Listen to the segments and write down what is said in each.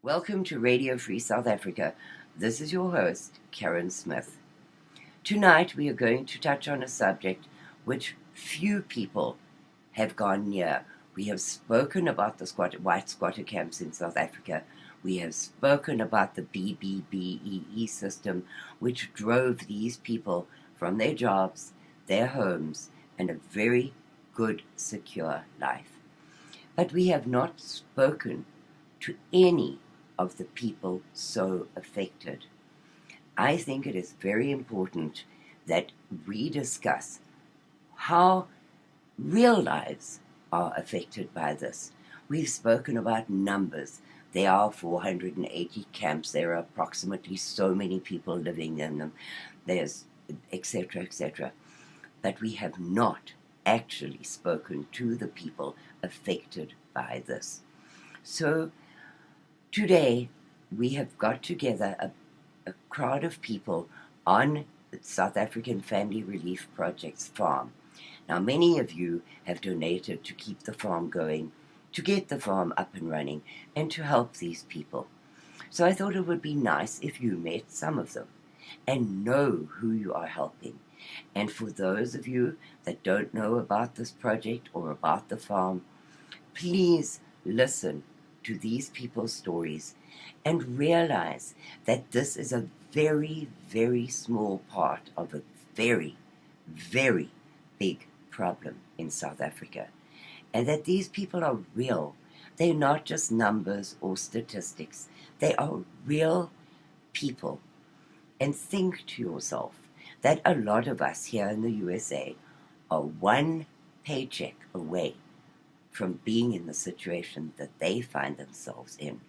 Welcome to Radio Free South Africa. This is your host, Karin Smith. Tonight we are going to touch on a subject which few people have gone near. We have spoken about the white squatter camps in South Africa. We have spoken about the BBBEE system, which drove these people from their jobs, their homes, and a very good, secure life. But we have not spoken to any of the people so affected. I think it is very important that we discuss how real lives are affected by this. We've spoken about numbers. There are 480 camps. There are approximately so many people living in them. There's etc., etc. But we have not actually spoken to the people affected by this. So today, we have got together a crowd of people on the South African Family Relief Project's farm. Now, many of you have donated to keep the farm going, to get the farm up and running, and to help these people. So I thought it would be nice if you met some of them and know who you are helping. And for those of you that don't know about this project or about the farm, please listen to these people's stories and realize that this is a very, very small part of a very, very big problem in South Africa, and that these people are real. They're not just numbers or statistics. They are real people. And think to yourself that a lot of us here in the USA are one paycheck away from being in the situation that they find themselves in.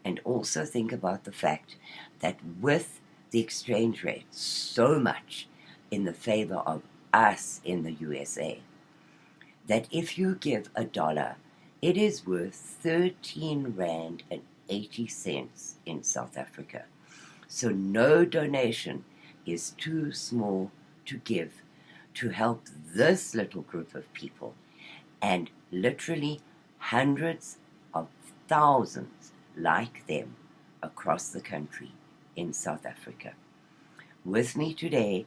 And also think about the fact that with the exchange rate so much in the favor of us in the USA, that if you give $1, it is worth 13 Rand and 80 cents in South Africa. So no donation is too small to give to help this little group of people, and literally hundreds of thousands like them across the country in South Africa. With me today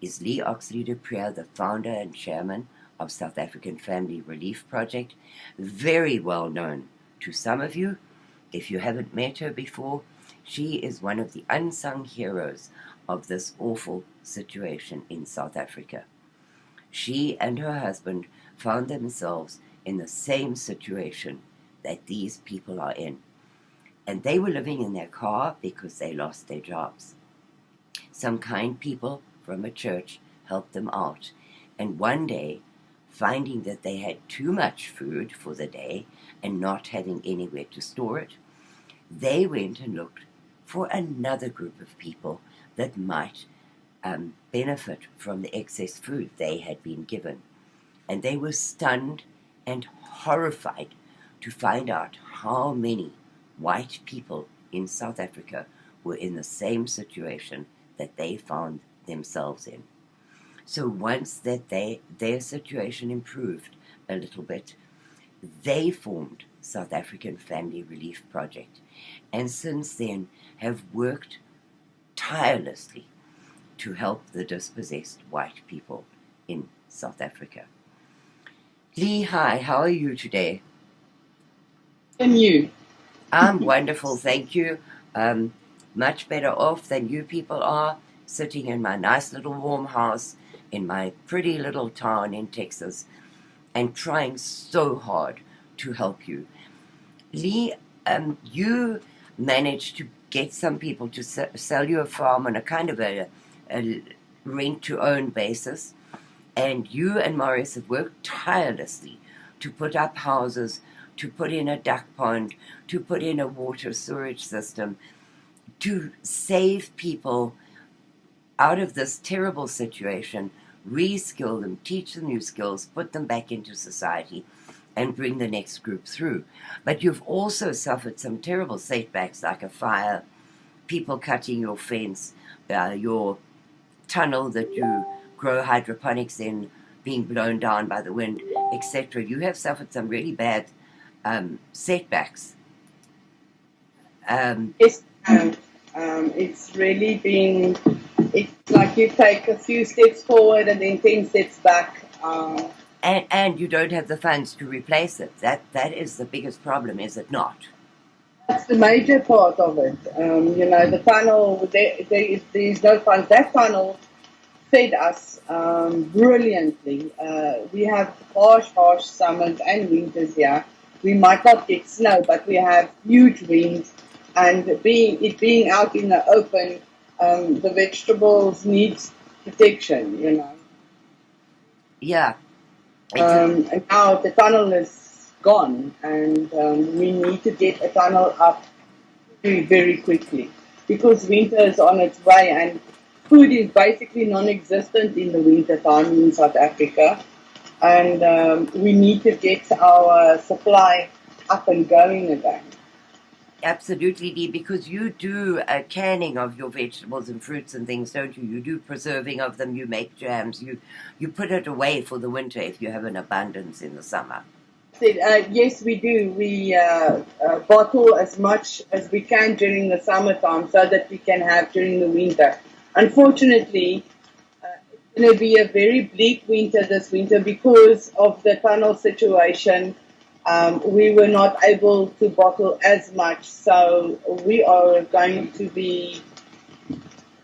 is Lee Oxley de Prier, the founder and chairman of South African Family Relief Project, very well known to some of you. If you haven't met her before, she is one of the unsung heroes of this awful situation in South Africa. She and her husband found themselves in the same situation that these people are in. And they were living in their car because they lost their jobs. Some kind people from a church helped them out. And one day, finding that they had too much food for the day and not having anywhere to store it, they went and looked for another group of people that might benefit from the excess food they had been given. And they were stunned and horrified to find out how many white people in South Africa were in the same situation that they found themselves in. So once that their situation improved a little bit, they formed South African Family Relief Project, and since then have worked tirelessly to help the dispossessed white people in South Africa. Lee, hi, how are you today? And you? I'm wonderful, thank you. Much better off than you people are, sitting in my nice little warm house in my pretty little town in Texas and trying so hard to help you. Lee, you managed to get some people to sell you a farm on a kind of a rent-to-own basis, and you and Maurice have worked tirelessly to put up houses, to put in a duck pond, to put in a water storage system, to save people out of this terrible situation, reskill them, teach them new skills, put them back into society, and bring the next group through. But you've also suffered some terrible setbacks like a fire, people cutting your fence, your tunnel that you grow hydroponics in being blown down by the wind, etc. You have suffered some really bad setbacks. Yes, and it's really been, it's like you take a few steps forward and then 10 steps back. And you don't have the funds to replace it. That is the biggest problem, is it not? That's the major part of it. The tunnel, there's no funds. That tunnel fed us brilliantly. We have harsh summers and winters here. We might not get snow, but we have huge winds. And being out in the open, the vegetables need protection. Yeah. And now the tunnel is gone, and we need to get a tunnel up very, very quickly because winter is on its way, and food is basically non-existent in the winter time in South Africa, and we need to get our supply up and going again. Absolutely, Dee, because you do a canning of your vegetables and fruits and things, don't you? You do preserving of them, you make jams, you put it away for the winter if you have an abundance in the summer. Yes, we do. We bottle as much as we can during the summertime so that we can have during the winter. Unfortunately, it's going to be a very bleak winter this winter because of the tunnel situation. We were not able to bottle as much, so we are going to be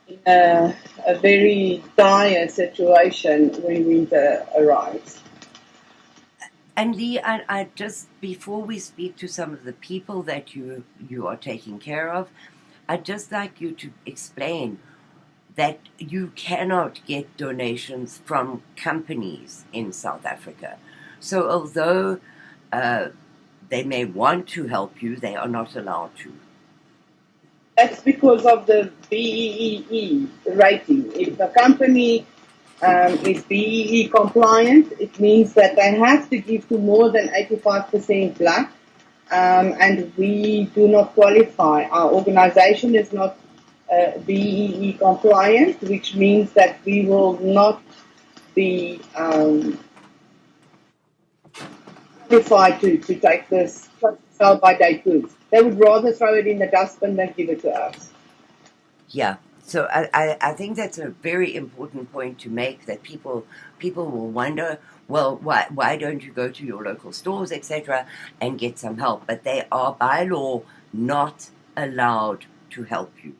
in a very dire situation when winter arrives. And Lee, I just, before we speak to some of the people that you are taking care of, I'd just like you to explain that you cannot get donations from companies in South Africa. So although they may want to help you, they are not allowed to. That's because of the BEE rating. If a company is BEE compliant, it means that they have to give to more than 85% black, and we do not qualify. Our organization is not BEE compliant, which means that we will not be qualified to take this sell by date goods. They would rather throw it in the dustbin than give it to us. Yeah. So I think that's a very important point to make, that people will wonder, well, why don't you go to your local stores, etc., and get some help? But they are by law not allowed to help you.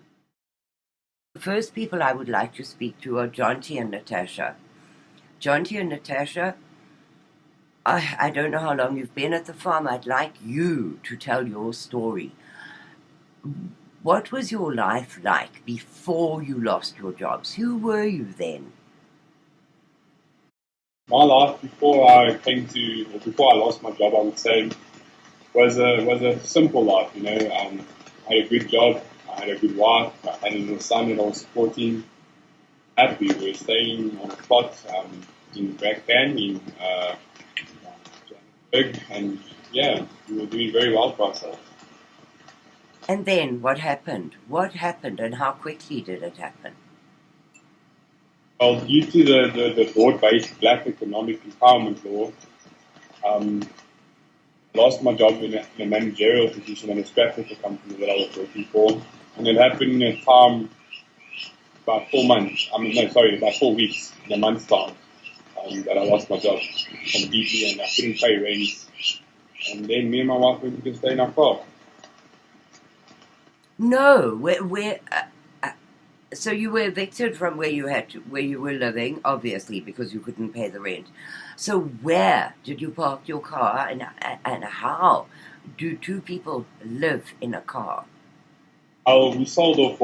The first people I would like to speak to are Jonty and Natasha. Jonty and Natasha, I don't know how long you've been at the farm. I'd like you to tell your story. What was your life like before you lost your jobs? Who were you then? My life before I lost my job, I would say, was a simple life. I had a good job, I had a good wife, I had a little son that I was supporting. We were staying on a plot in Brakpan in Johannesburg, and yeah, we were doing very well for ourselves. And then what happened? What happened, and how quickly did it happen? Well, due to the broad-based black economic empowerment law, I lost my job in a managerial position in a scrap-paper company that I was working for, and it happened in a time about 4 months. About 4 weeks, in a month's time, that I lost my job completely, and I couldn't pay rent. And then me and my wife went to stay in our car. No, so you were evicted from where you were living, obviously, because you couldn't pay the rent. So where did you park your car, and how do two people live in a car? We sold off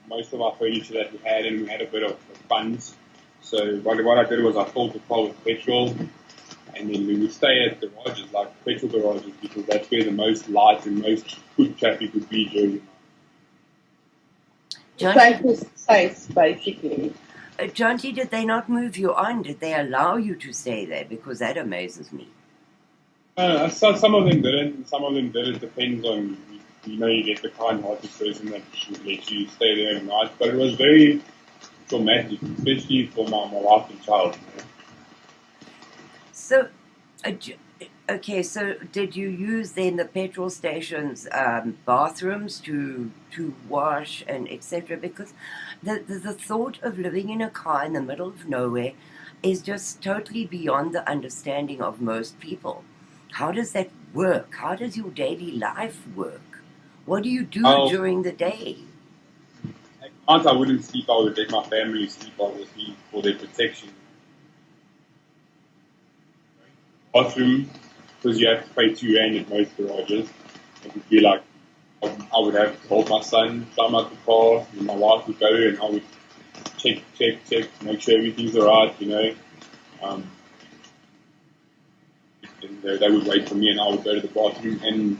most of our furniture that we had, and we had a bit of funds. So what I did was I filled the car with petrol, and then we would stay at garages, like petrol garages, because that's where the most light and most foot traffic would be during the night. Safest space, basically. Jonty, did they not move you on? Did they allow you to stay there? Because that amazes me. Some of them didn't, and some of them did. It depends on, you get the kind-hearted person that should let you stay there at night. But it was very traumatic, especially for my wife and child. So, Okay, so did you use then the petrol stations bathrooms to wash and etc.? Because the thought of living in a car in the middle of nowhere is just totally beyond the understanding of most people. How does that work? How does your daily life work? What do you do Oh, during the day? at night I wouldn't sleep. I would let my family sleep, obviously, for their protection. Bathroom, because you have to pay £2 at most garages. It would be like I would have to hold my son, climb out the car, and my wife would go and I would check, make sure everything's alright, you know. Um, and they would wait for me and I would go to the bathroom and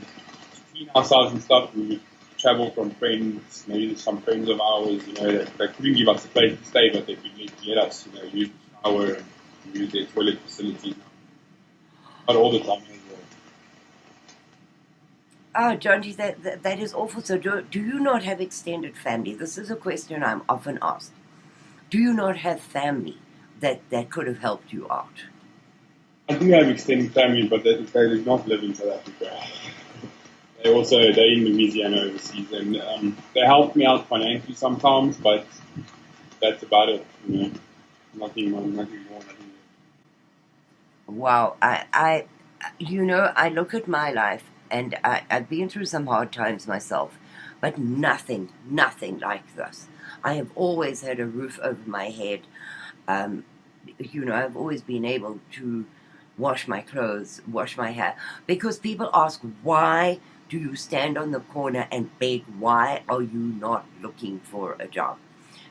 clean ourselves and stuff. We would travel from friends, maybe some friends of ours, you know, that couldn't give us a place to stay, but they could let us, you know, use the shower and use their toilet facilities. Not all the time as well. Oh, John, that is awful. So do you not have extended family? This is a question I'm often asked. Do you not have family that could have helped you out? I do have extended family, but they do not live in South Africa. They're in Louisiana overseas, and they help me out financially sometimes, but that's about it. You know, nothing more, nothing more. Wow, I look at my life, and I've been through some hard times myself, but nothing like this. I have always had a roof over my head. Um, I've always been able to wash my clothes, wash my hair, because people ask, why do you stand on the corner and beg? Why are you not looking for a job?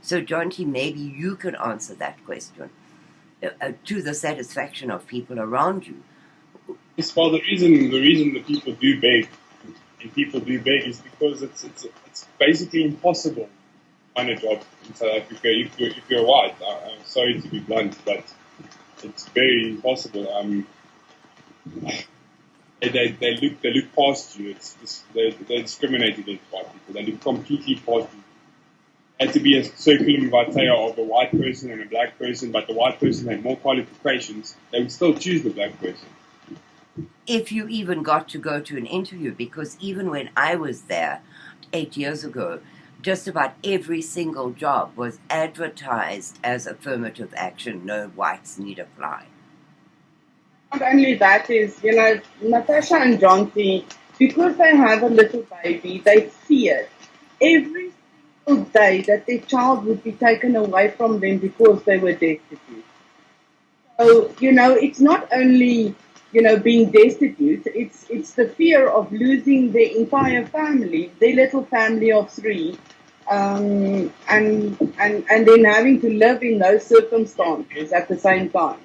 So, John T, maybe you can answer that question to the satisfaction of people around you. Yes, well, the reason that people do beg, and people do beg, is because it's basically impossible to find a job in South Africa if you're white. I'm sorry to be blunt, but it's very impossible. They look past you. They're discriminating against white people. They look completely past you. It had to be a circulum vitae of a white person and a black person, but the white person had more qualifications. They would still choose the black person. If you even got to go to an interview, because even when I was there 8 years ago, just about every single job was advertised as affirmative action, no whites need apply. Not only that is, Natasha and John T, because they have a little baby, they fear every single day that their child would be taken away from them because they were destitute. So, it's not only, being destitute, it's the fear of losing their entire family, their little family of three, and then having to live in those circumstances at the same time.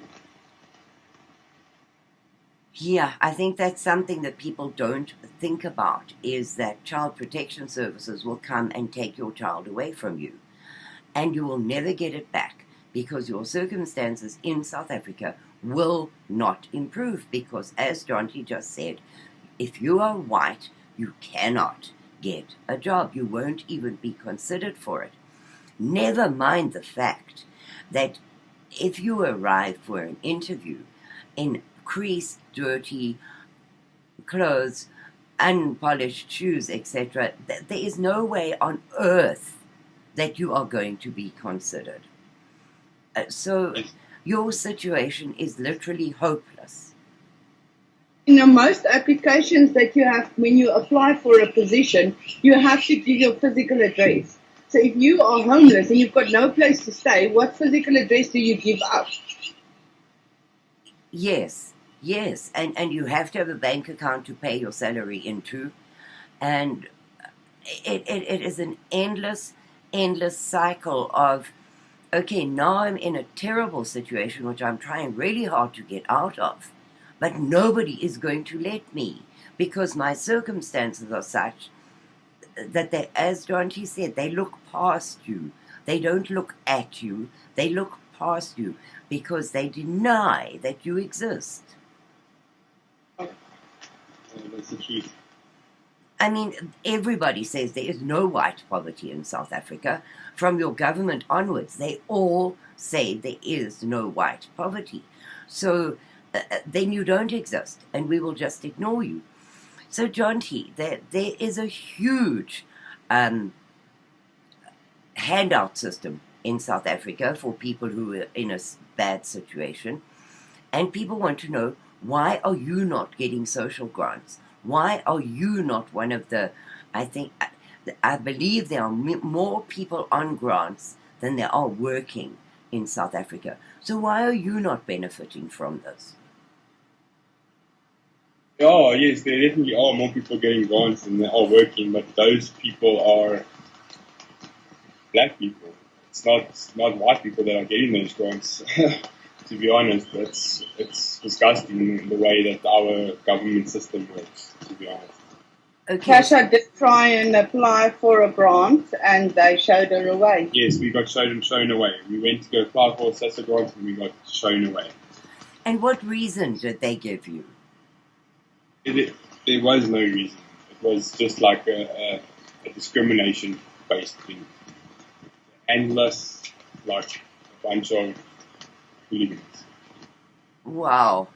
Yeah, I think that's something that people don't think about, is that child protection services will come and take your child away from you. And you will never get it back, because your circumstances in South Africa will not improve. Because, as John T just said, if you are white, you cannot get a job. You won't even be considered for it. Never mind the fact that if you arrive for an interview in creased, dirty clothes, unpolished shoes, etc., there is no way on earth that you are going to be considered. So your situation is literally hopeless. Most applications that you have, when you apply for a position, you have to give your physical address. So if you are homeless and you've got no place to stay, what physical address do you give up? Yes, and you have to have a bank account to pay your salary into, and it is an endless cycle of, okay, now I'm in a terrible situation which I'm trying really hard to get out of, but nobody is going to let me, because my circumstances are such that they, as John T said, they look past you. They don't look at you, they look past you, because they deny that you exist. That's the truth. I mean, everybody says there is no white poverty in South Africa. From your government onwards, they all say there is no white poverty. So then you don't exist, and we will just ignore you. So, John T., there is a huge handout system in South Africa for people who are in a bad situation, and people want to know, why are you not getting social grants? Why are you not one of the, I believe there are more people on grants than there are working in South Africa. So why are you not benefiting from this? Oh, yes, there definitely are more people getting grants than there are working, but those people are black people. It's not white people that are getting those grants. To be honest, it's disgusting the way that our government system works, to be honest. Okay. Kasha did try and apply for a grant, and they showed her away. Yes, we got shown away. We went to go apply for a SAFRP grant, and we got shown away. And what reason did they give you? There was no reason. It was just like a discrimination-based thing. And us like a bunch of hooligans. Wow.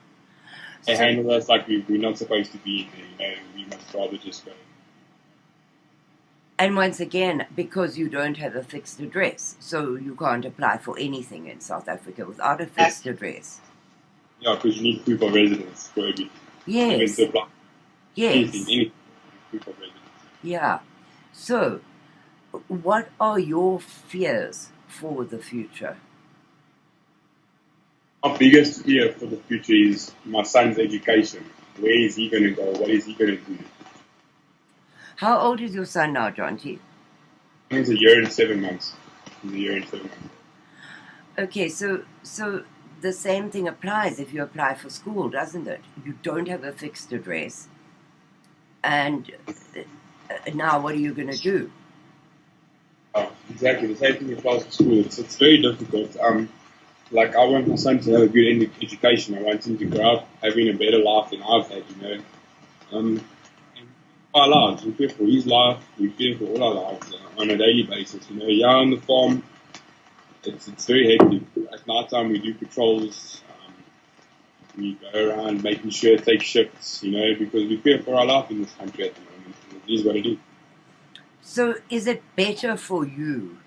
They handled us like we're not supposed to be there. We must rather just go. And once again, because you don't have a fixed address, so you can't apply for anything in South Africa without a fixed address. Yeah, because you need proof of residence for everything. Yes. To apply. Yes. Anything, proof of residence. Yeah. So, what are your fears for the future? Our biggest fear for the future is my son's education. Where is he going to go? What is he going to do? How old is your son now, John T? He's a year and 7 months. Okay, so the same thing applies if you apply for school, doesn't it? You don't have a fixed address. And now what are you going to do? Exactly, the same thing applies to school. It's very difficult. Like, I want my son to have a good education. I want him to grow up having a better life than I've had, Our lives, we fear for his life, we fear for all our lives on a daily basis. Yeah, on the farm, it's very hectic. At night time, we do patrols. We go around making sure to take shifts, because we fear for our life in this country at the moment. It is what it is. So is it better for you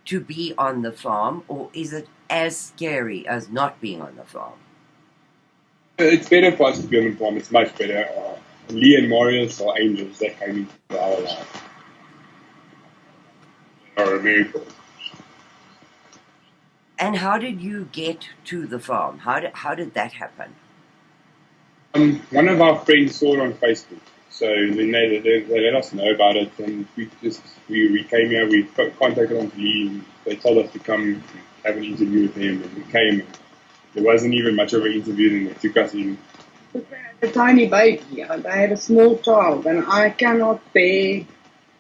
to be on the farm, or is it as scary as not being on the farm? It's better for us to be on the farm. It's much better. Lee and Marius are angels that came into our life. They are a miracle. And how did you get to the farm? How did that happen? One of our friends saw it on Facebook. So then they let us know about it, and we came here. We contacted on Lee, and they told us to come have an interview with him, and we came. And there wasn't even much of an interview, and they took us in. They had a tiny baby. They had a small child, and I cannot bear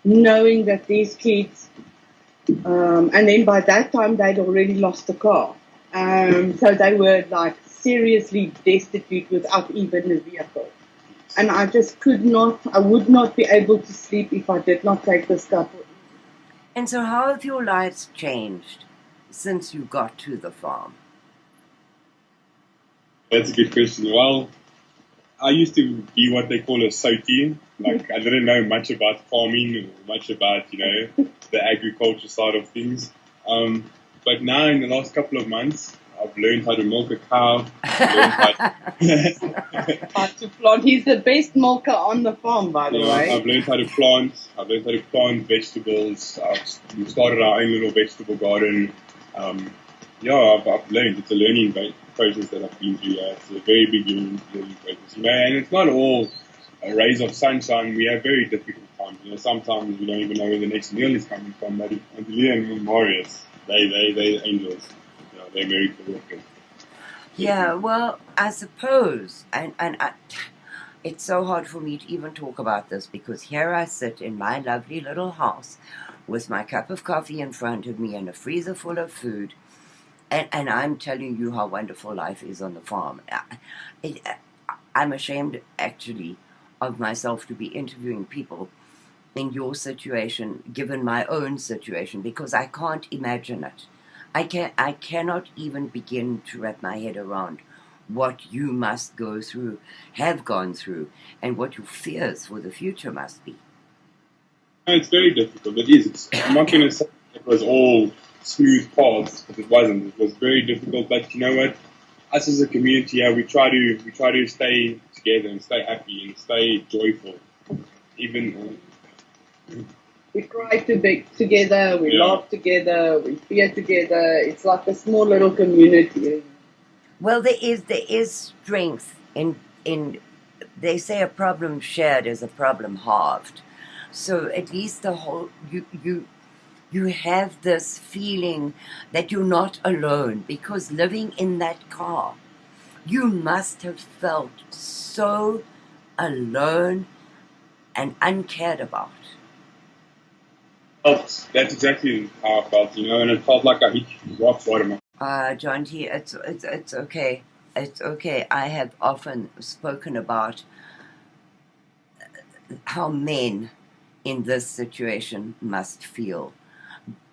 knowing that these kids. And then by that time, they'd already lost the car, so they were like seriously destitute without even a vehicle. And I just I would not be able to sleep if I did not take this couple. And so how have your lives changed since you got to the farm? That's a good question. Well, I used to be what they call a soti. Like, I didn't know much about farming or much about, the agriculture side of things. But now in the last couple of months, I've learned how to milk a cow. How to plant. He's the best milker on the farm, by the way. I've learned how to plant. I've learned how to plant vegetables. We've started our own little vegetable garden. I've learned. It's a learning process that I've been through. It's a very big learning process. And it's not all rays of sunshine. We have very difficult times. Sometimes we don't even know where the next meal is coming from. But Leah and Marius, they're angels. They're miracle workers. Yeah, well, I suppose, and it's so hard for me to even talk about this, because here I sit in my lovely little house with my cup of coffee in front of me and a freezer full of food, and I'm telling you how wonderful life is on the farm. I'm ashamed, actually, of myself to be interviewing people in your situation, given my own situation, because I can't imagine it. I cannot even begin to wrap my head around what you must go through, have gone through, and what your fears for the future must be. No, it's very difficult. It is. I'm not going to say it was all smooth paths, because it wasn't. It was very difficult. But you know what? Us as a community, we try to stay together and stay happy and stay joyful. Even We cry together, we laugh together, we fear together. It's like a small little community. Well, there is strength in. They say a problem shared is a problem halved. So at least the whole you have this feeling that you're not alone, because living in that car, you must have felt so alone and uncared about. that's exactly how I felt, and it felt like I hit rock bottom. John T, it's okay. It's okay. I have often spoken about how men in this situation must feel,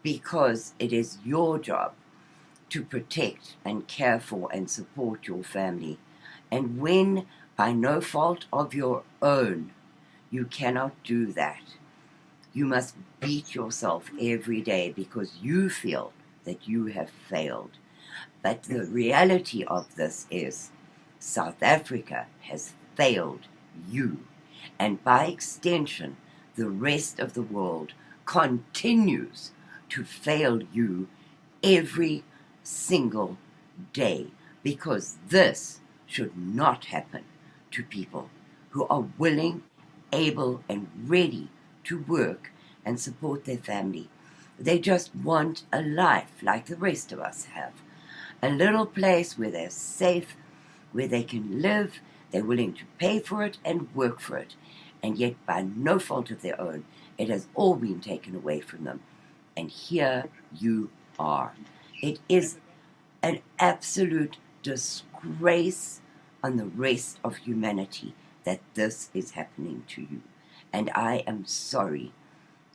because it is your job to protect and care for and support your family. And when, by no fault of your own, you cannot do that, you must beat yourself every day because you feel that you have failed. But the reality of this is South Africa has failed you. And by extension, the rest of the world continues to fail you every single day, because this should not happen to people who are willing, able, and ready to work and support their family. They just want a life like the rest of us have. A little place where they're safe, where they can live, they're willing to pay for it and work for it. And yet, by no fault of their own, it has all been taken away from them. And here you are. It is an absolute disgrace on the rest of humanity that this is happening to you. And I am sorry.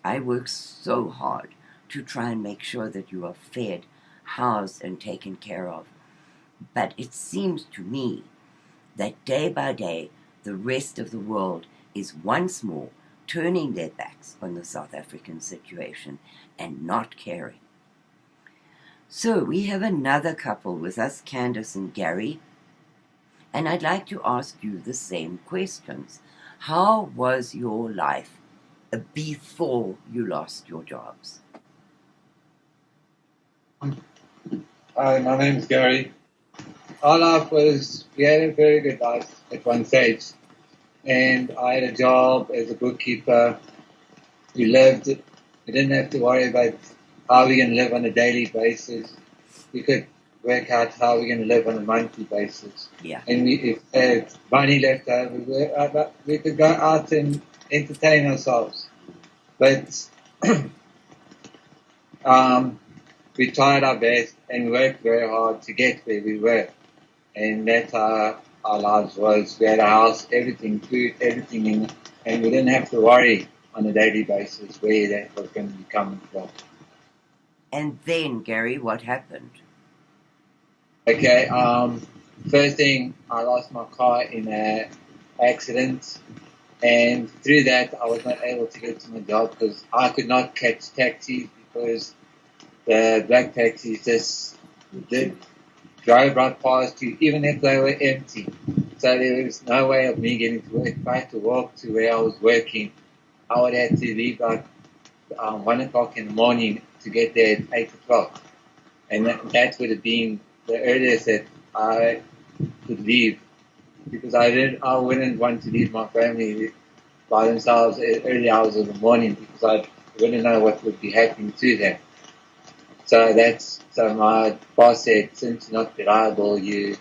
I work so hard to try and make sure that you are fed, housed, and taken care of. But it seems to me that day by day, the rest of the world is once more turning their backs on the South African situation and not caring. So we have another couple with us, Candace and Gary, and I'd like to ask you the same questions. How was your life before you lost your jobs? Hi, my name is Gary. Our life was, we had a very good life at one stage. And I had a job as a bookkeeper. We lived, we didn't have to worry about how we're going to live on a daily basis. We could work out how we're going to live on a monthly basis. Yeah. And if we had money left over, we could go out and entertain ourselves. But we tried our best and we worked very hard to get where we were. And that's how our lives was. We had a house, everything, food, everything in it, and we didn't have to worry on a daily basis where that was going to be coming from. And then, Gary, what happened? Okay, first thing, I lost my car in an accident, and through that I was not able to get to my job because I could not catch taxis because the black taxis just drove right past you, even if they were empty. So there was no way of me getting to work. If I had to walk to where I was working, I would have to leave like 1 o'clock in the morning to get there at 8 o'clock. And that would have been the earliest that I could leave, because I wouldn't want to leave my family by themselves at early hours of the morning, because I wouldn't know what would be happening to them. So my boss said, since you're not reliable, you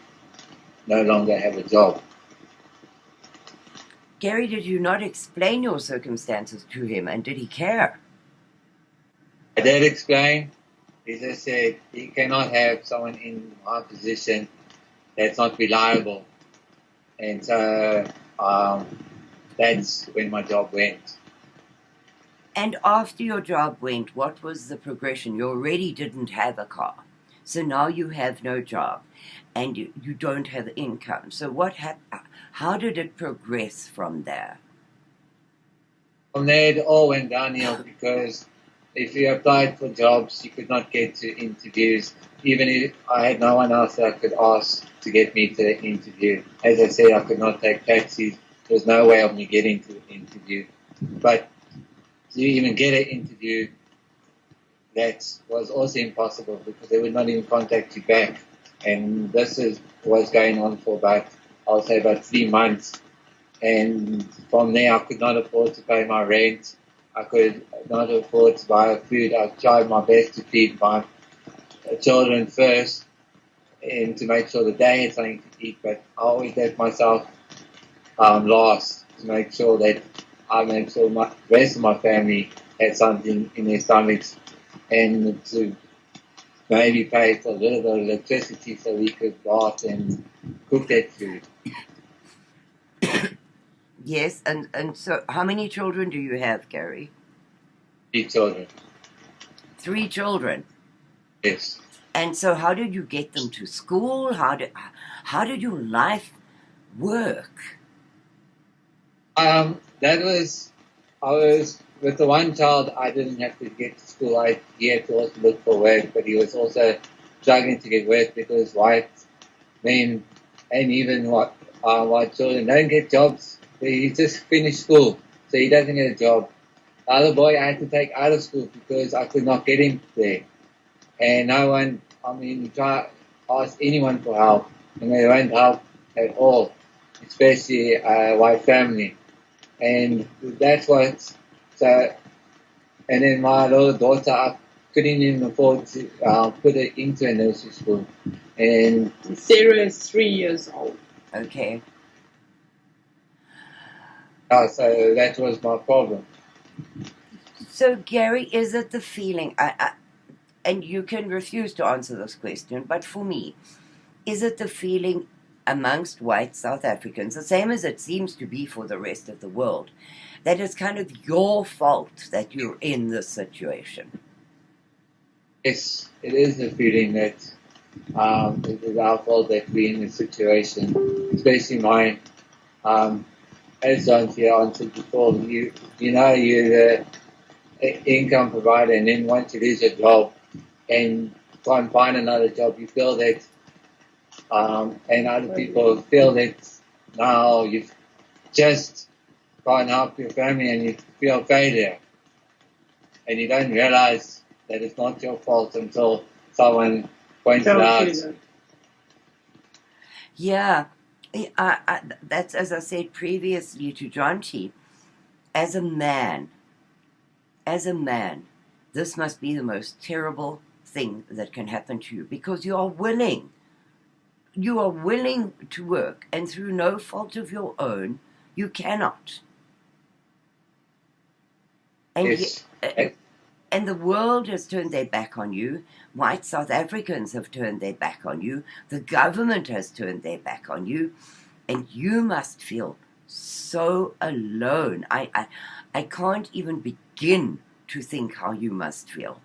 no longer have a job. Gary, did you not explain your circumstances to him, and did he care? I did explain. He just said he cannot have someone in my position that's not reliable. And so that's when my job went. And after your job went, what was the progression? You already didn't have a car. So now you have no job, and you don't have income. So how did it progress from there? From there, it all went downhill because if you applied for jobs, you could not get to interviews. Even if I had no one else that I could ask to get me to the interview. As I said, I could not take taxis. There was no way of me getting to the interview. But to even get an interview, that was also impossible because they would not even contact you back. And was going on for I'll say about 3 months. And from there, I could not afford to pay my rent. I could not afford to buy food. I tried my best to feed my children first and to make sure that they had something to eat, but I always left myself last to make sure that I made sure the rest of my family had something in their stomachs and to maybe pay for a little bit of electricity so we could bath and cook that food. Yes, and so how many children do you have, Gary? 3 children. 3 children. Yes. And so how did you get them to school? How did your life work? I was with the one child. I didn't have to get to school. He had to also look for work, but he was also struggling to get work because white men and even white children don't get jobs. He just finished school, so he doesn't get a job. The other boy I had to take out of school because I could not get him there. And no one, you try to ask anyone for help, and they won't help at all, especially a white family. And that's and then my little daughter, I couldn't even afford to put her into a nursery school. And Sarah is 3 years old. Okay. So that was my problem. So, Gary, is it the feeling, and you can refuse to answer this question, but for me, is it the feeling amongst white South Africans, the same as it seems to be for the rest of the world, that it's kind of your fault that you're in this situation? Yes, it is the feeling that it is our fault that we're in this situation, especially mine. As John here answered before, you're the income provider, and then once you lose your job and try and find another job, you feel that, and other people feel that now you've just try and help your family and you feel failure. And you don't realize that it's not your fault until someone points it out. Yeah. That's, as I said previously to John T, as a man, this must be the most terrible thing that can happen to you because you are willing to work, and through no fault of your own, you cannot. And Yes. and the world has turned their back on you. White South Africans have turned their back on you. The government has turned their back on you. And you must feel so alone. I can't even begin to think how you must feel.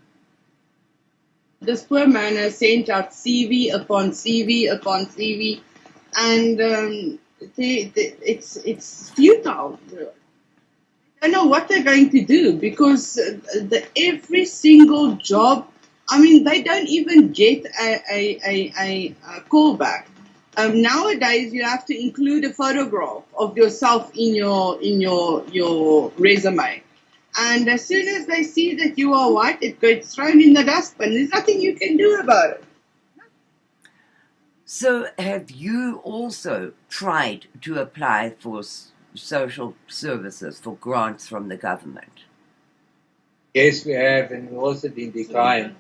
This poor man has sent out CV upon CV upon CV, and it's futile. I don't know what they're going to do because every single job, they don't even get a callback. Nowadays, you have to include a photograph of yourself in your resume, and as soon as they see that you are white, it gets thrown in the dustbin. There's nothing you can do about it. So, have you also tried to apply for social services, for grants from the government? Yes, we have, and we've also been declined.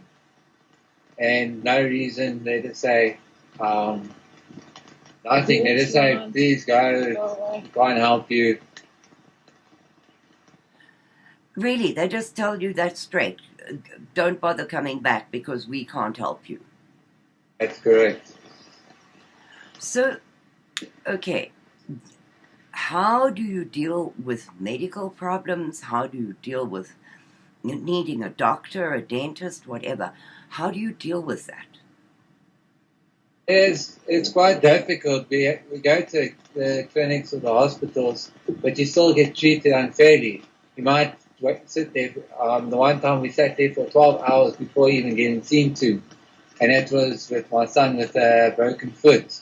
And no reason, they just say, nothing. They just say, please go, try and help you. Really, they just tell you that straight. Don't bother coming back because we can't help you. That's correct. So, okay, how do you deal with medical problems? How do you deal with needing a doctor, a dentist, whatever? How do you deal with that? It's quite difficult. We go to the clinics or the hospitals, but you still get treated unfairly. You might sit there. The one time we sat there for 12 hours before even getting seen to, and it was with my son with a broken foot.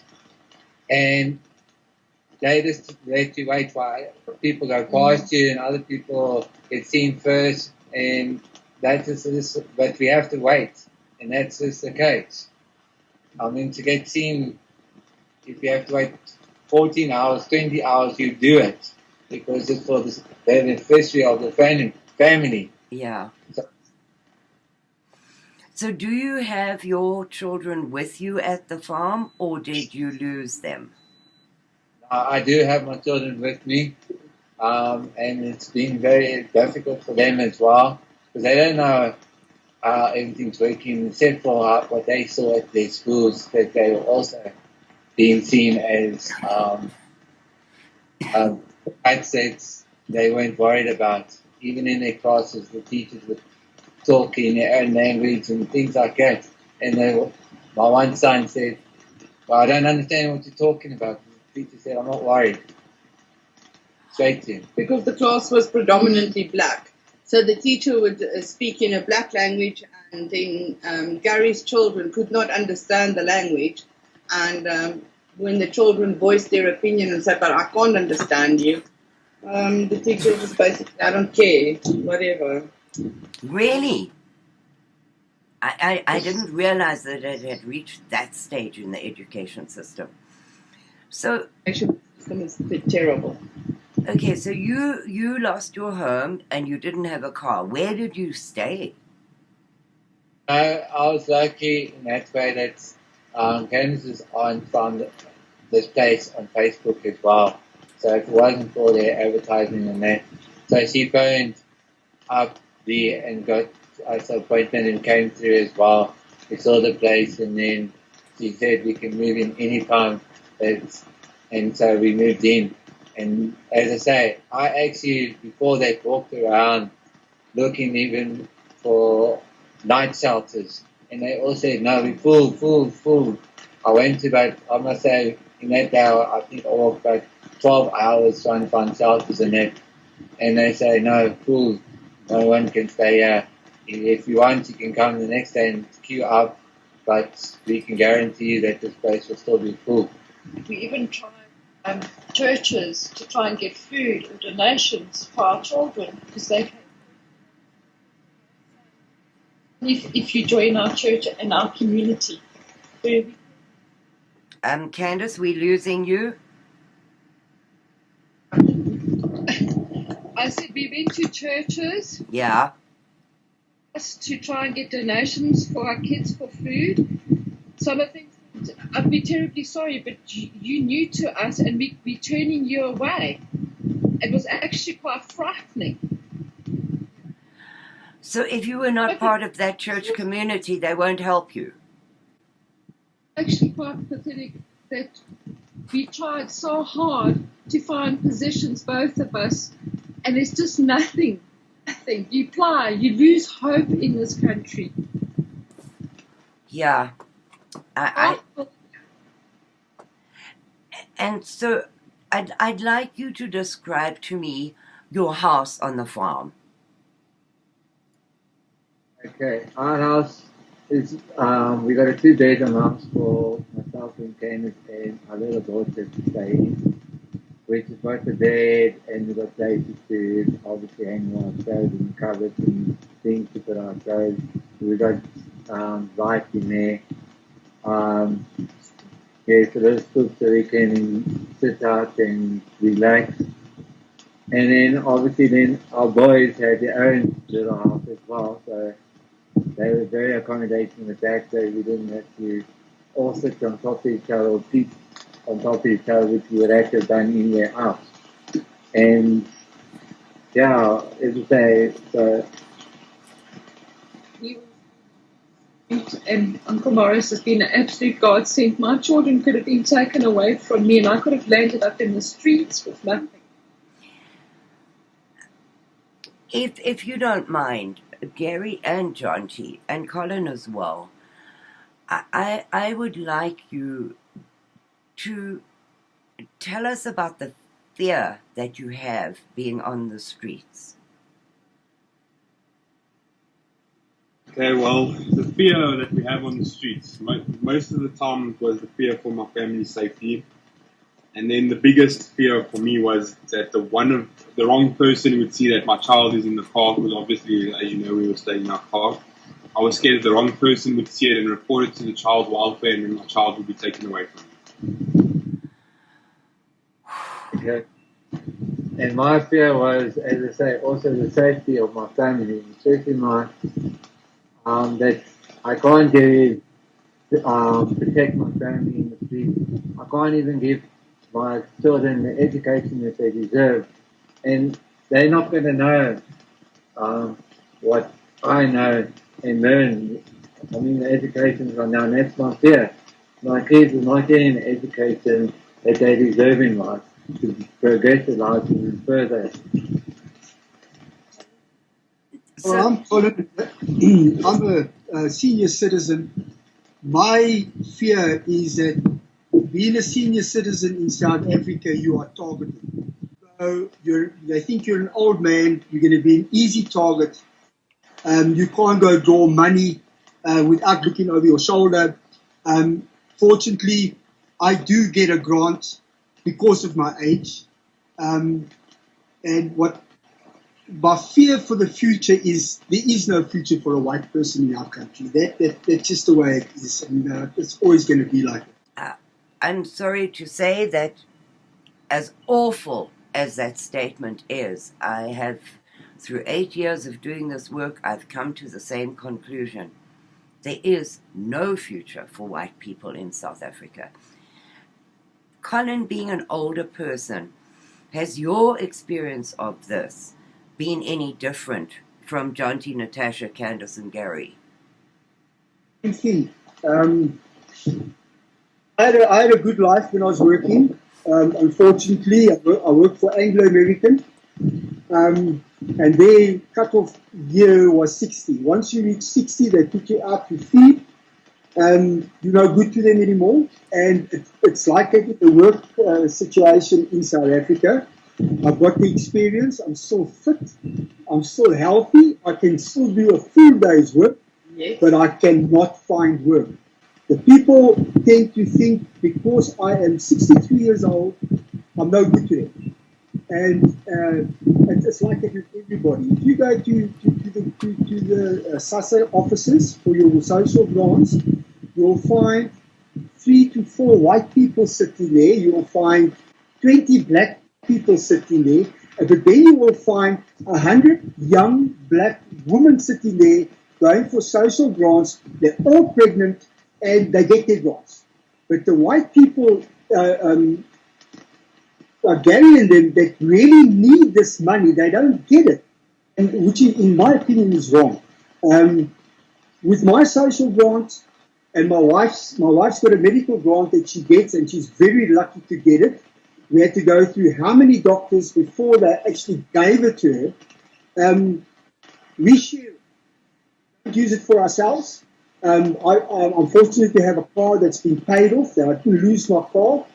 And they just let you wait while people go past you and other people get seen first, and that is, but we have to wait, and that's just the case. I mean, to get seen, if you have to wait 14 hours, 20 hours, you do it because it's for the beneficiary of the family. Yeah. So, So do you have your children with you at the farm, or did you lose them? I do have my children with me, and it's been very difficult for them as well because they don't know how everything's working except for what they saw at their schools, that they were also being seen as assets they weren't worried about. Even in their classes, the teachers would talk in their own language and things like that. And my one son said, "Well, I don't understand what you're talking about." The teacher said, "I'm not worried." Straight to him. Because the class was predominantly black. So the teacher would speak in a black language, and then Gary's children could not understand the language. And when the children voiced their opinion and said, "But I can't understand you," the teacher was basically, "I don't care, whatever." Really? I didn't realize that it had reached that stage in the education system. So, Education system is terrible. okay, so you lost your home and you didn't have a car. Where did you stay? I was lucky in that way that Candace's aunt found this place on Facebook as well. So if it wasn't for their advertising and that, so she phoned up there and got us an appointment and came through as well. We saw the place and then she said we can move in any time. And so we moved in. And as I say, I actually, before that, walked around looking even for night shelters. And they all said, "No, we're full. I went to about, I must say, in that day, I think I walked about 12 hours trying to find shelters and that. And they say, "No, full. No one can stay here. If you want, you can come the next day and queue up, but we can guarantee you that this place will still be full." We even tried churches to try and get food or donations for our children because they can. If you join our church and our community. Candace, we losing you? I said we went to churches Yeah. to try and get donations for our kids for food. Some of the things, I'd be terribly sorry, but you new to us and we're turning you away. It was actually quite frightening. So if you were not part of that church community, they won't help you. Actually quite pathetic that we tried so hard to find positions, both of us, and there's just nothing. You apply, you lose hope in this country. Yeah. And so I'd like you to describe to me your house on the farm. Okay, our house is, we got a 2-bedroom house for myself and Candace and our little daughter to stay in, which is both a bed and we've got places to obviously hang our clothes in the cupboards and things to put our clothes. We've got light in there. Yeah, so those stuff so we can sit out and relax. And then obviously then our boys had their own little house as well, so they were very accommodating with that, so we didn't have to all sit on top of each other or sleep on top of each other, which we would have to have done in their house. And yeah, as I say, so And Uncle Morris has been an absolute godsend. My children could have been taken away from me and I could have landed up in the streets with nothing. If you don't mind, Gary and John T. and Colin as well, I would like you to tell us about the fear that you have being on the streets. Okay, well, the fear that we have on the streets, most of the time was the fear for my family's safety. And then the biggest fear for me was that the wrong person would see that my child is in the car, because obviously, as you know, we were staying in our car. I was scared that the wrong person would see it and report it to the child welfare, and then my child would be taken away from me. Okay. And my fear was, as I say, also the safety of my family, especially that I can't protect my family in the street. I can't even give my children the education that they deserve, and they're not going to know what I know and learn. I mean, the education's gone down. That's my fear. My kids are not getting the education that they deserve in life to progress their lives even further. Well, I'm Colin. I'm a senior citizen. My fear is that being a senior citizen in South Africa, you are targeted. So they think you're an old man. You're going to be an easy target. You can't go draw money without looking over your shoulder. Fortunately, I do get a grant because of my age. And my fear for the future is there is no future for a white person in our country. That's just the way it is, and it's always going to be like it. I'm sorry to say that, as awful as that statement is, I have, through 8 years of doing this work, I've come to the same conclusion. There is no future for white people in South Africa. Colin, being an older person, has your experience of this been any different from Jonty, Natasha, Candace, and Gary? Same thing. I had a good life when I was working. Unfortunately, I worked for Anglo American, and their cut-off year was 60. Once you reach 60, they put you out to feed. You're no good to them anymore. And it's like that in the work situation in South Africa. I've got the experience. I'm still fit. I'm still healthy. I can still do a full day's work, yes, but I cannot find work. The people tend to think because I am 63 years old, I'm no good to them. And it's like that with everybody. If you go to the SASSA offices for your social grants, you'll find 3 to 4 white people sitting there. You'll find 20 black people sitting there. But then you will find 100 young black women sitting there going for social grants. They're all pregnant and they get their grants. But the white people are carrying them that really need this money. They don't get it, and which in my opinion is wrong. With my social grant, and my wife's got a medical grant that she gets, and she's very lucky to get it. We had to go through how many doctors before they actually gave it to her. We share it. We don't use it for ourselves. I'm fortunate to have a car that's been paid off, that I didn't lose my car,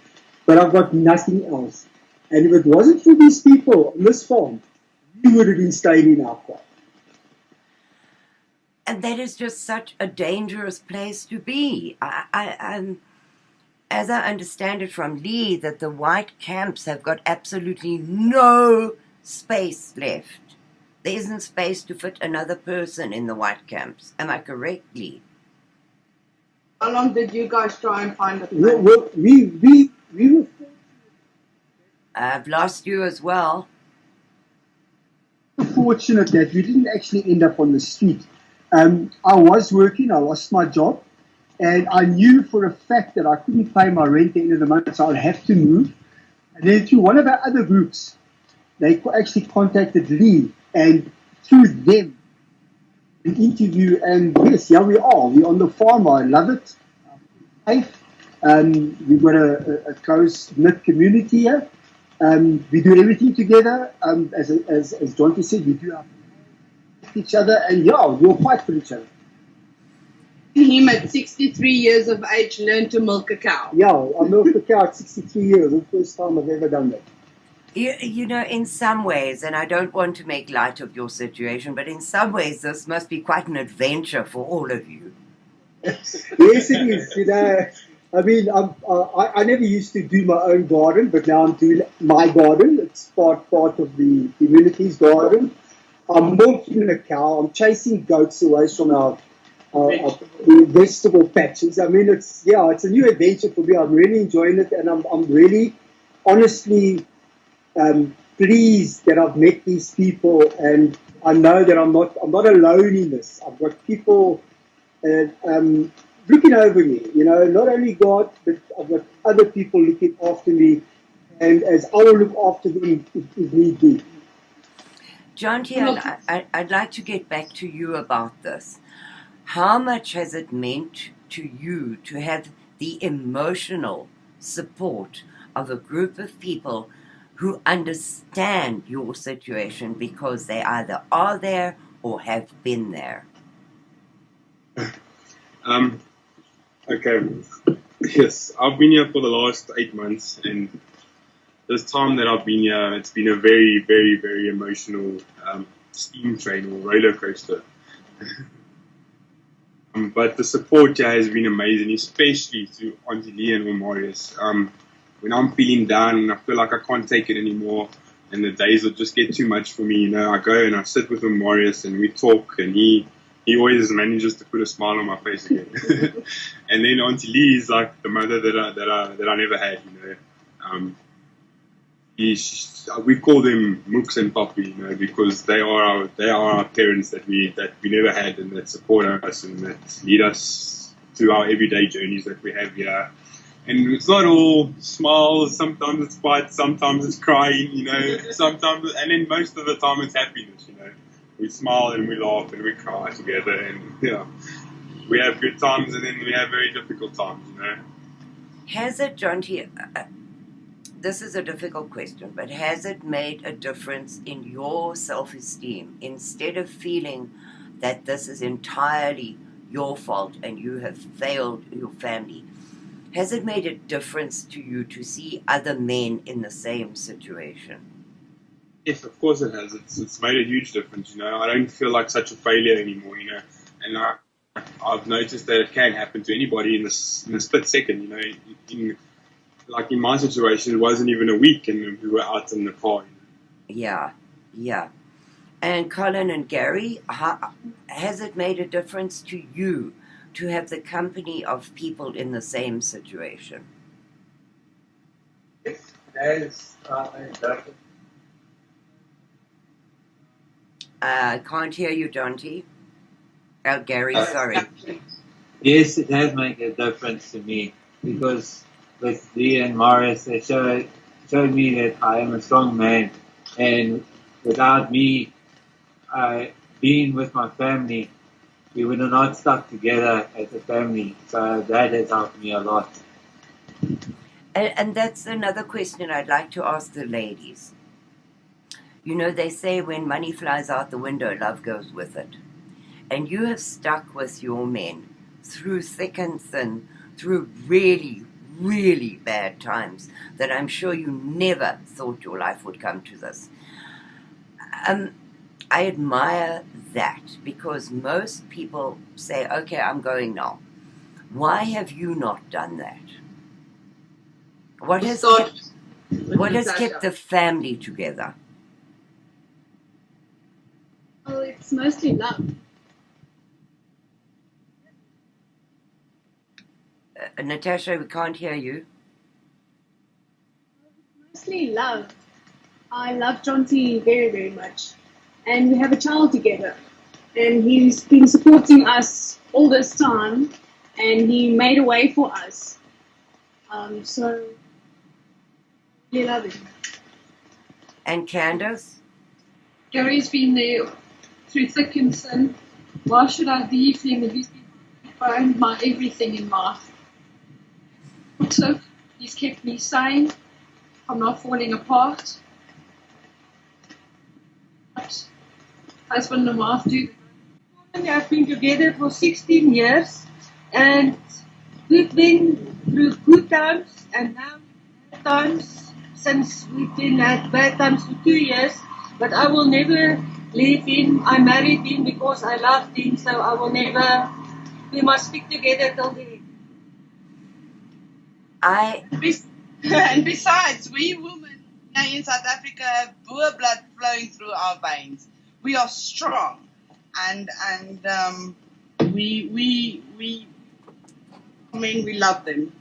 but I've got nothing else. And if it wasn't for these people on this farm, we would have been staying in our car. And that is just such a dangerous place to be. As I understand it from Lee, that the white camps have got absolutely no space left. There isn't space to fit another person in the white camps. Am I correct, Lee? How long did you guys try and find a place? Well, we were. I've lost you as well. Fortunate that we didn't actually end up on the street. I was working, I lost my job, and I knew for a fact that I couldn't pay my rent at the end of the month, so I'd have to move. And then through one of our other groups, they actually contacted Lee, and through them, an interview, and yes, here we are. We're on the farm. I love it. Safe. We've got a close-knit community here. We do everything together. As Jonty said, we do each other, and yeah, we'll fight for each other. him at 63 years of age learned to milk a cow. Yeah, I milked a cow at 63 years. The first time I've ever done that. You know, in some ways, and I don't want to make light of your situation, but in some ways this must be quite an adventure for all of you. Yes, it is. You know, I mean, I never used to do my own garden, but now I'm doing my garden. It's part of the community's garden. I'm milking a cow. I'm chasing goats away from our vegetable patches. I mean, it's a new adventure for me. I'm really enjoying it, and I'm really, honestly, pleased that I've met these people, and I know that I'm not alone in this. I've got people looking over me. You know, not only God, but I've got other people looking after me, and as I will look after them if need be. John T, I'd like to get back to you about this. How much has it meant to you to have the emotional support of a group of people who understand your situation because they either are there or have been there? Okay. Yes, I've been here for the last 8 months, and this time that I've been here, it's been a very, very, very emotional steam train or roller coaster. But the support here has been amazing, especially through Auntie Lee and Marius. When I'm feeling down and I feel like I can't take it anymore, and the days will just get too much for me, you know, I go and I sit with Marius and we talk, and he always manages to put a smile on my face again. And then Auntie Lee is like the mother that I never had, you know. We call them Mooks and Poppy, you know, because they are our parents that we never had, and that support us and that lead us through our everyday journeys that we have here. And it's not all smiles. Sometimes it's fights. Sometimes it's crying, you know. Sometimes, and then most of the time it's happiness, you know. We smile and we laugh and we cry together, and we have good times, and then we have very difficult times, you know. Has it, John T, this is a difficult question, but has it made a difference in your self-esteem? Instead of feeling that this is entirely your fault and you have failed your family, has it made a difference to you to see other men in the same situation? Yes, of course it has. It's made a huge difference, you know. I don't feel like such a failure anymore, you know. And I've noticed that it can happen to anybody in a split second, you know. Like in my situation, it wasn't even a week, and we were out in the car. You know? Yeah. And Colin and Gary, has it made a difference to you to have the company of people in the same situation? Yes, that is exactly. I can't hear you, John T. Oh, Gary, sorry. Yes, it has made a difference to me, because with Lee and Morris, they showed me that I am a strong man, and without me being with my family, we would have not stuck together as a family. So that has helped me a lot. And that's another question I'd like to ask the ladies. You know, they say when money flies out the window, love goes with it. And you have stuck with your men through thick and thin, through really, really bad times that I'm sure you never thought your life would come to this. I admire that, because most people say, okay, I'm going now. Why have you not done that? What has kept the family together? Well, it's mostly love. Natasha, we can't hear you. Mostly love. I love John T very, very much. And we have a child together. And he's been supporting us all this time. And he made a way for us. So, we love him. And Candace? Gary's been there through thick and thin. Why should I leave him? He's been my everything in life. He's kept me sane. I'm not falling apart. But husband and wife do. We have been together for 16 years, And we've been through good times and now bad times since we've been at bad times for 2 years. But I will never leave him. I married him because I loved him, so I will never. We must stick together till the end. And besides, we women here in South Africa have Boer blood flowing through our veins. We are strong, and we men, we love them.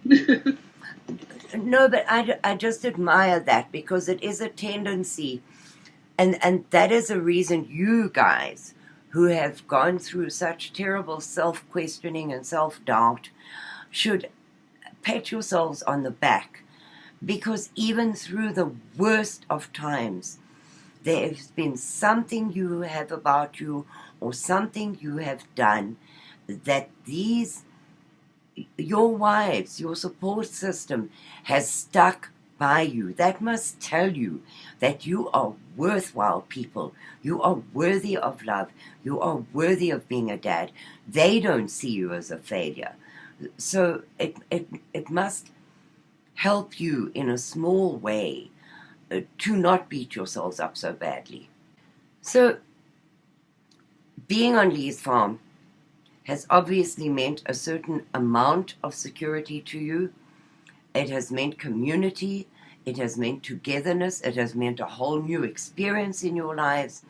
No, but I just admire that, because it is a tendency, and that is a reason you guys who have gone through such terrible self-questioning and self-doubt should pat yourselves on the back, because even through the worst of times, there has been something you have about you or something you have done that your wives, your support system has stuck by you. That must tell you that you are worthwhile people. You are worthy of love. You are worthy of being a dad. They don't see you as a failure. So it must help you in a small way to not beat yourselves up so badly. So being on Lee's farm has obviously meant a certain amount of security to you. It has meant community. It has meant togetherness. It has meant a whole new experience in your lives.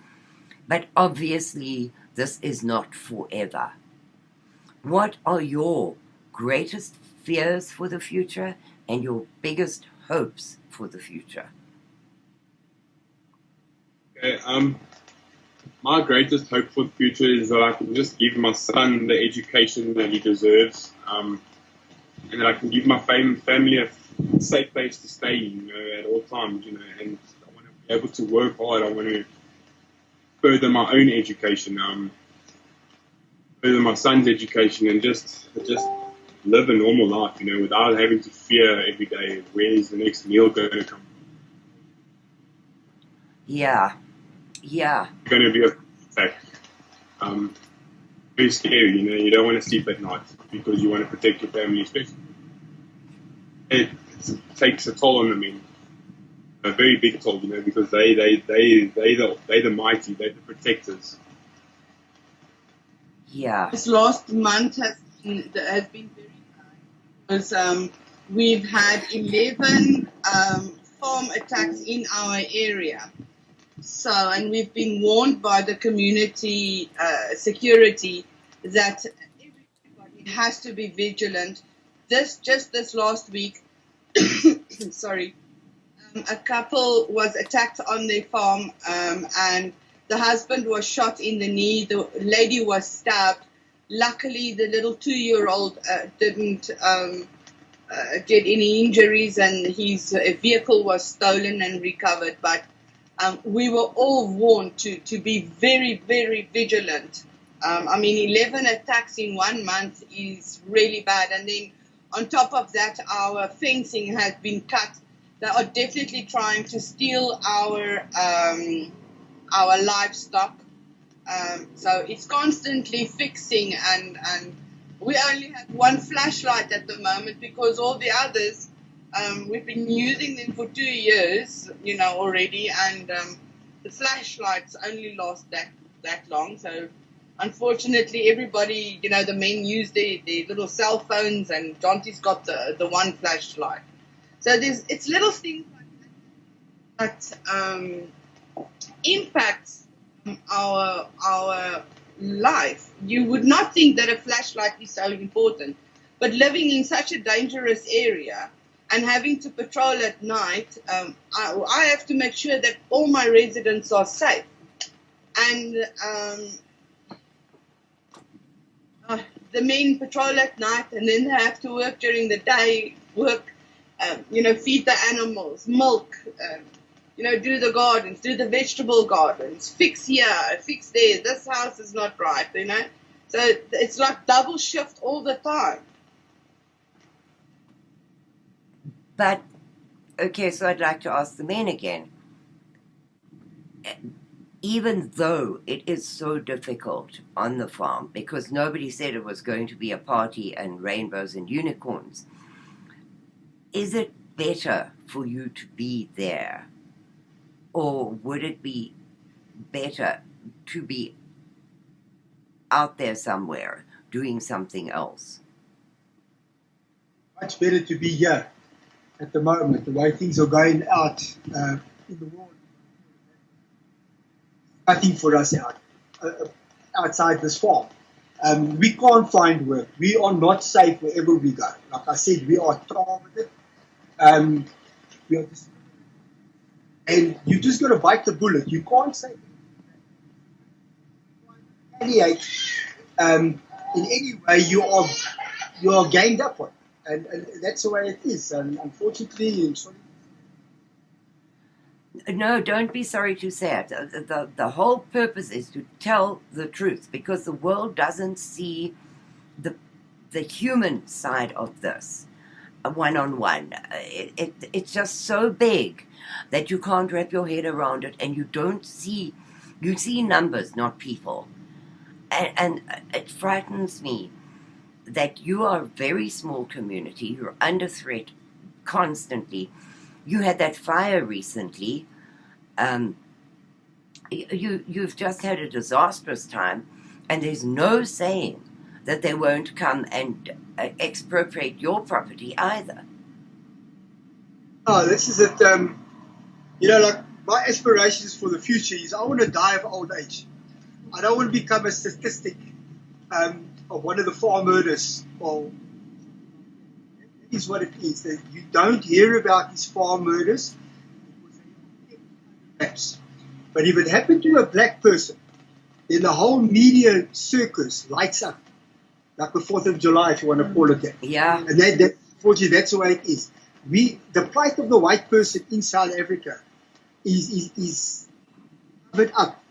But obviously, this is not forever. What are your greatest fears for the future and your biggest hopes for the future? Okay, my greatest hope for the future is that I can just give my son the education that he deserves, and that I can give my family a safe place to stay, at all times, and I want to be able to work hard. I want to further my own education, further my son's education, and just live a normal life, without having to fear every day, where is the next meal going to come? Yeah. Going to be a attack. Very scary, you don't want to sleep at night because you want to protect your family, especially. It takes a toll on the men, a very big toll, because they the mighty, they're the protectors. Yeah. This last month has been very bad because we've had 11 farm attacks in our area. So, and we've been warned by the community security that everybody has to be vigilant. Just this last week, sorry, a couple was attacked on their farm, and the husband was shot in the knee. The lady was stabbed. Luckily, the little 2-year-old didn't get any injuries, and his vehicle was stolen and recovered. But we were all warned to be very, very vigilant. 11 attacks in 1 month is really bad. And then on top of that, our fencing has been cut. They are definitely trying to steal our livestock. So it's constantly fixing, and we only have one flashlight at the moment because all the others, we've been using them for 2 years, already, and the flashlights only last that long. So unfortunately, everybody, the men use their little cell phones, and Jonty's got the one flashlight. So it's little things like that impacts our life. You would not think that a flashlight is so important, but living in such a dangerous area and having to patrol at night, I have to make sure that all my residents are safe. And the men patrol at night, and then they have to work during the day, feed the animals, milk, do the gardens, do the vegetable gardens, fix here, fix there, this house is not right, So it's like double shift all the time. But, okay, so I'd like to ask the men again. even though it is so difficult on the farm, because nobody said it was going to be a party and rainbows and unicorns, is it better for you to be there? Or would it be better to be out there somewhere doing something else? Much better to be here at the moment, the way things are going out in the world. Nothing for us outside this farm. We can't find work. We are not safe wherever we go. Like I said, we are targeted. We are and you just got to bite the bullet. You can't say in any way you are ganged up on, and that's the way it is. And unfortunately, No, don't be sorry to say it. The whole purpose is to tell the truth, because the world doesn't see the human side of this one-on-one. It's just so big that you can't wrap your head around it, and you see numbers, not people. And it frightens me that you are a very small community, you're under threat constantly. You had that fire recently. You've just had a disastrous time, and there's no saying that they won't come and expropriate your property either. Oh, this is it. Like my aspirations for the future is I want to die of old age. I don't want to become a statistic of one of the farm murders. Well, that is what it is. That you don't hear about these farm murders. But if it happened to a black person, then the whole media circus lights up, like the 4th of July, if you want to call it that. Yeah. And unfortunately, that's the way it is. The plight of the white person in South Africa is covered up.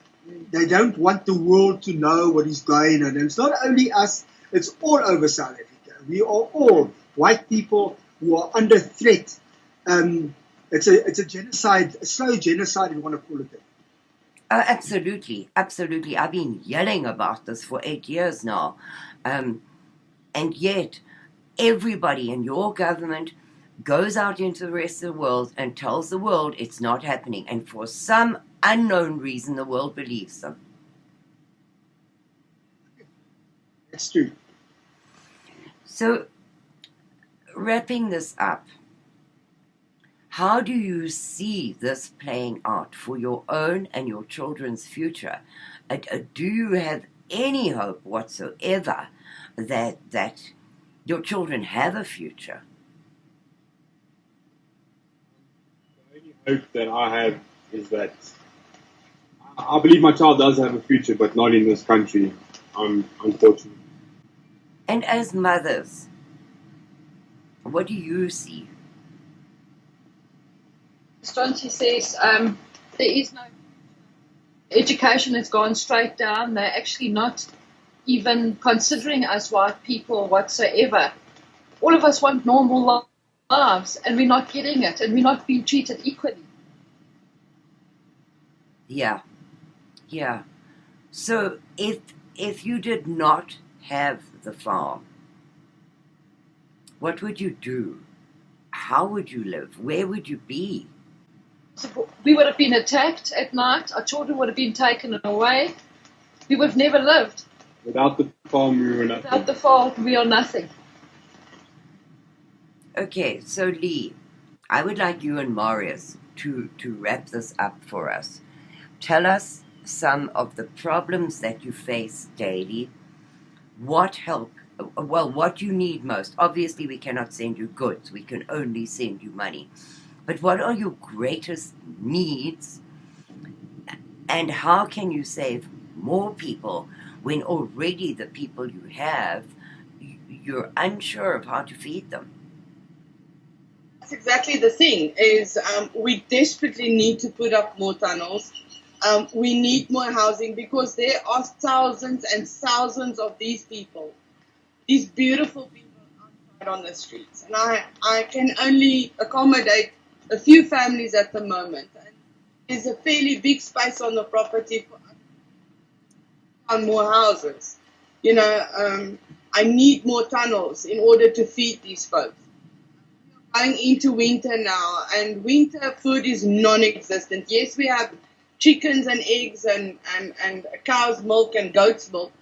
They don't want the world to know what is going on. And it's not only us, it's all over South Africa. We are all white people who are under threat. It's a genocide, a slow genocide, if you want to call it that. Absolutely, absolutely. I've been yelling about this for 8 years now. And yet, everybody in your government goes out into the rest of the world and tells the world it's not happening. And for some unknown reason, the world believes them. That's true. So, wrapping this up, how do you see this playing out for your own and your children's future? Do you have any hope whatsoever that your children have a future? The only hope that I have is that I believe my child does have a future, but not in this country, unfortunately. And as mothers, what do you see? Stronti says there is no education has gone straight down. They're actually not even considering us white people whatsoever. All of us want normal lives, and we're not getting it, and we're not being treated equally. Yeah. So if you did not have the farm, what would you do? How would you live? Where would you be? So we would have been attacked at night. Our children would have been taken away. We would have never lived. Without the farm, we were nothing. Without the farm, we are nothing. Okay, so Lee, I would like you and Marius to wrap this up for us. Tell us some of the problems that you face daily. What you need most. Obviously, we cannot send you goods. We can only send you money. But what are your greatest needs? And how can you save more people when already the people you have, you're unsure of how to feed them? That's exactly the thing, is we desperately need to put up more tunnels. We need more housing, because there are thousands and thousands of these people, these beautiful people outside on the streets. And I can only accommodate a few families at the moment. And There's a fairly big space on the property for more houses. I need more tunnels in order to feed these folks. Going into winter now, and winter food is non-existent. Yes, we have chickens and eggs and cow's milk and goat's milk,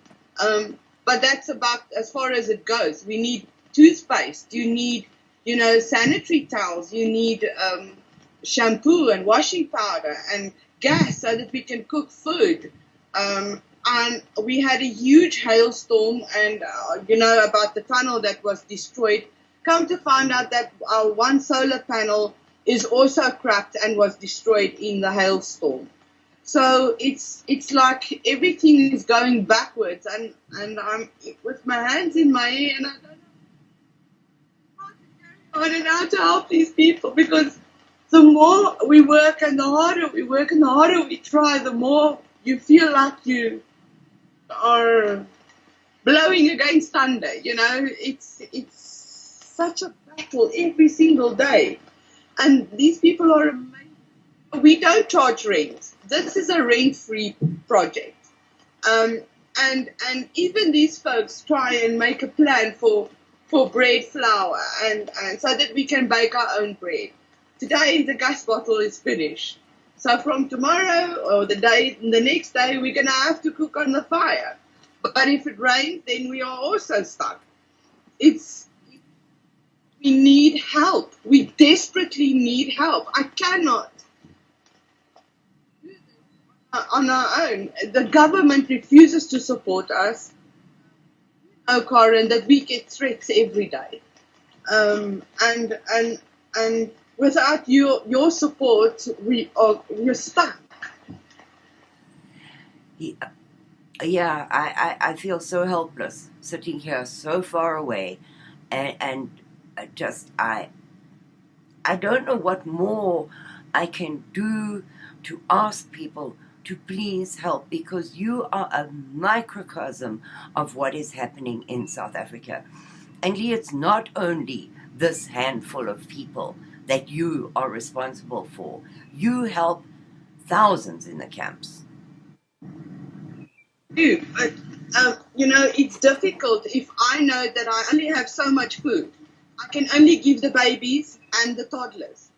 but that's about as far as it goes. We need toothpaste. You need, sanitary towels. You need shampoo and washing powder and gas so that we can cook food. And we had a huge hailstorm, and about the tunnel that was destroyed. Come to find out that our one solar panel is also cracked and was destroyed in the hailstorm. So it's like everything is going backwards, and I'm with my hands in my hair, and I don't know how to carry on and how to help these people, because the more we work and the harder we work and the harder we try, the more you feel like you are blowing against thunder. It's such a battle every single day, and these people are amazing. We don't charge rent. This is a rent-free project, and even these folks try and make a plan for bread flour and so that we can bake our own bread. Today the gas bottle is finished, so from tomorrow or the next day we're gonna have to cook on the fire. But if it rains, then we are also stuck. We need help. We desperately need help. I cannot do this on our own. The government refuses to support us. Karin, that we get threats every day. And without your support, we're stuck. Yeah, I feel so helpless sitting here so far away, and I don't know what more I can do to ask people to please help, because you are a microcosm of what is happening in South Africa. And it's not only this handful of people that you are responsible for. You help thousands in the camps. But, it's difficult if I know that I only have so much food. I can only give the babies and the toddlers.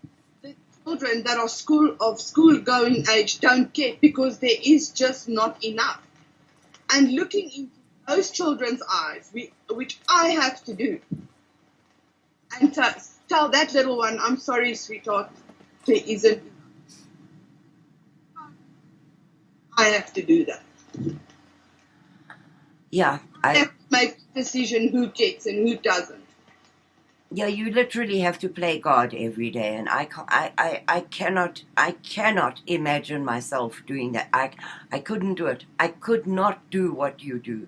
The children that are school-going age don't get, because there is just not enough. And looking into those children's eyes, which I have to do, and tell that little one, I'm sorry, sweetheart, there isn't enough. I have to do that. Yeah, I have to make a decision who gets and who doesn't. Yeah, you literally have to play God every day, and I cannot imagine myself doing that. I couldn't do it. I could not do what you do.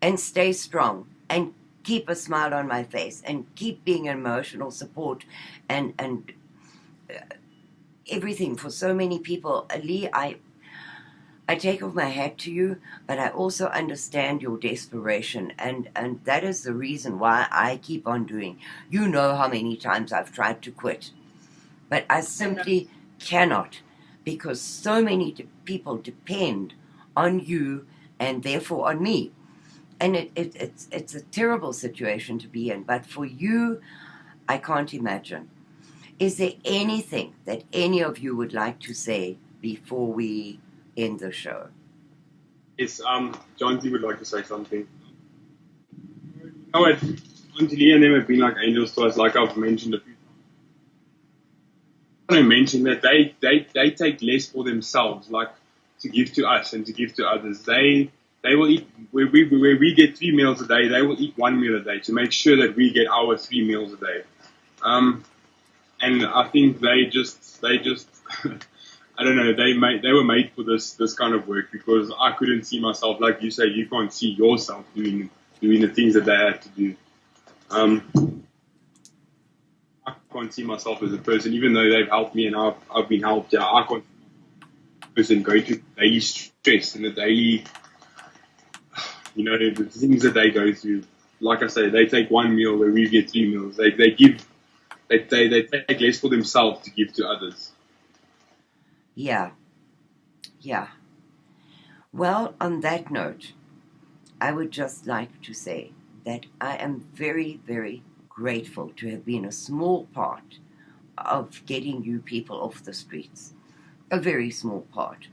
And stay strong, and keep a smile on my face, and keep being an emotional support, and everything for so many people. Lee, I take off my hat to you, but I also understand your desperation, and that is the reason why I keep on doing. You know how many times I've tried to quit, but I simply cannot, because so many people depend on you and therefore on me. And it's a terrible situation to be in, but for you, I can't imagine. Is there anything that any of you would like to say before we end the show? Yes, John T would like to say something. Auntie Lee and them have been like angels to us, like I've mentioned a few times. I want to mention that they take less for themselves, like to give to us and to give to others. They will eat, where we get 3 meals a day, they will eat 1 meal a day to make sure that we get our 3 meals a day. And I think they just I don't know, they were made for this kind of work, because I couldn't see myself, like you say, you can't see yourself doing the things that they had to do. I can't see myself as a person, even though they've helped me and I've been helped. Yeah, I can't see myself as a person going through daily stress and the daily, the things that they go through. Like I say, they take 1 meal where we get 3 meals. They give they take less for themselves to give to others. Yeah. Well, on that note, I would just like to say that I am very, very grateful to have been a small part of getting you people off the streets. A very small part.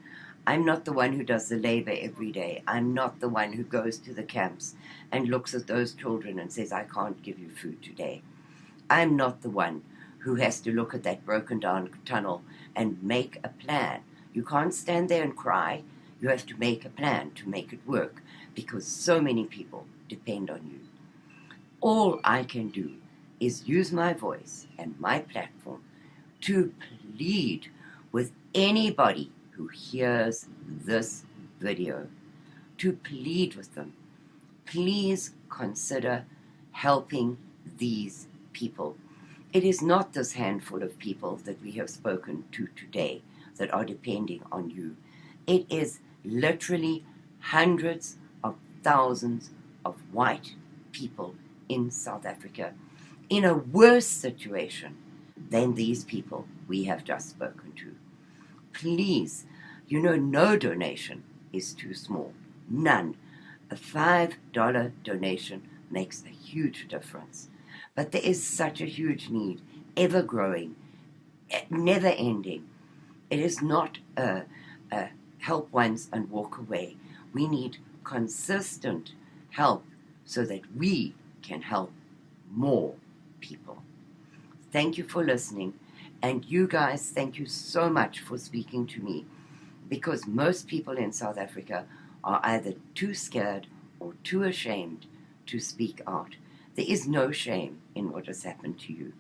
I'm not the one who does the labor every day. I'm not the one who goes to the camps and looks at those children and says, I can't give you food today. I'm not the one who has to look at that broken down tunnel and make a plan. You can't stand there and cry. You have to make a plan to make it work, because so many people depend on you. All I can do is use my voice and my platform to plead with anybody who hears this video, to plead with them. Please consider helping these people. It is not this handful of people that we have spoken to today that are depending on you. It is literally hundreds of thousands of white people in South Africa in a worse situation than these people we have just spoken to. Please, no donation is too small. None. A $5 donation makes a huge difference. But there is such a huge need, ever growing, never ending. It is not a help once and walk away. We need consistent help so that we can help more people. Thank you for listening. And you guys, thank you so much for speaking to me, because most people in South Africa are either too scared or too ashamed to speak out. There is no shame in what has happened to you.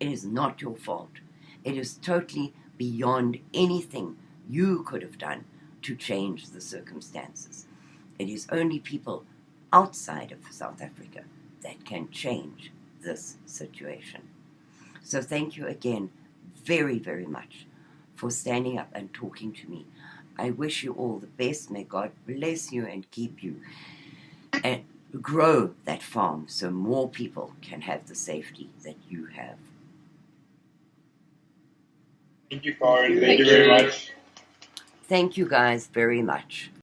It is not your fault. It is totally beyond anything you could have done to change the circumstances. It is only people outside of South Africa that can change this situation. So thank you again very, very much for standing up and talking to me. I wish you all the best. May God bless you and keep you, and grow that farm so more people can have the safety that you have. Thank you, Karin. Thank you very much. Thank you guys very much.